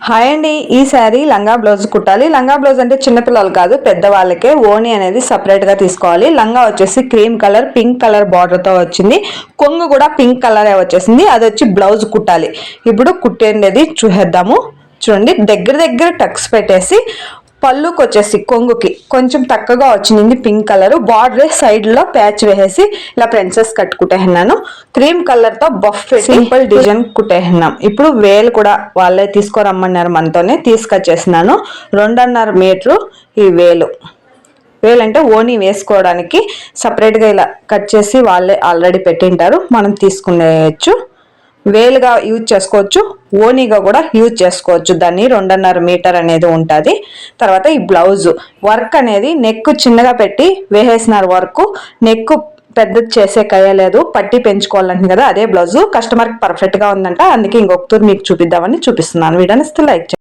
Hi అండి, ఈ శారీ లంగా బ్లౌజ్ కుట్టాలి. లంగా బ్లౌజ్ అంటే చిన్నపిల్లలు కాదు, పెద్దవాళ్ళకే. ఓని అనేది సపరేట్ గా తీసుకోవాలి. లంగా వచ్చేసి cream colour, pink colour border తో వచ్చింది. కొంగు కూడా పింక్ కలరే వచ్చేసింది. అది వచ్చి బ్లౌజ్ కుట్టాలి. ఇప్పుడు కుట్టేది చూసేద్దాము. చూడండి, దగ్గర దగ్గర టక్స్ పెట్టేసి పళ్ళుకి వచ్చేసి కొంగుకి కొంచెం తక్కువగా వచ్చింది పింక్ కలర్ బార్డర్. సైడ్ లో ప్యాచ్ వేసేసి ఇలా ప్రిన్సెస్ కట్ కుట్టేసినాను. క్రీమ్ కలర్ తో బఫ్ సింపుల్ డిజైన్ కుట్టేసినాం. ఇప్పుడు వేలు కూడా వాళ్ళే తీసుకురమ్మన్నారు, మనతోనే తీసుకొచ్చేసినాను. 2.5 మీటరు ఈ వేలు. వేలంటే ఓని వేసుకోవడానికి సపరేట్ గా ఇలా కట్ చేసి వాళ్ళే ఆల్రెడీ పెట్టింటారు, మనం తీసుకునేయచ్చు. వేలుగా యూజ్ చేసుకోవచ్చు, ఓనీగా కూడా యూజ్ చేసుకోవచ్చు. దాన్ని 2.5 మీటర్ అనేది ఉంటుంది. తర్వాత ఈ బ్లౌజ్ వర్క్ అనేది నెక్ చిన్నగా పెట్టి వేసేసినారు. వర్క్ నెక్ పెద్ద చేసే కయ్యలేదు, పట్టి పెంచుకోవాలంటే కదా. అదే బ్లౌజ్ కస్టమర్ కి పర్ఫెక్ట్ గా ఉందంట, అందుకే ఇంకొక తూరు మీకు చూపిద్దామని చూపిస్తున్నాను. వీడియోని లైక్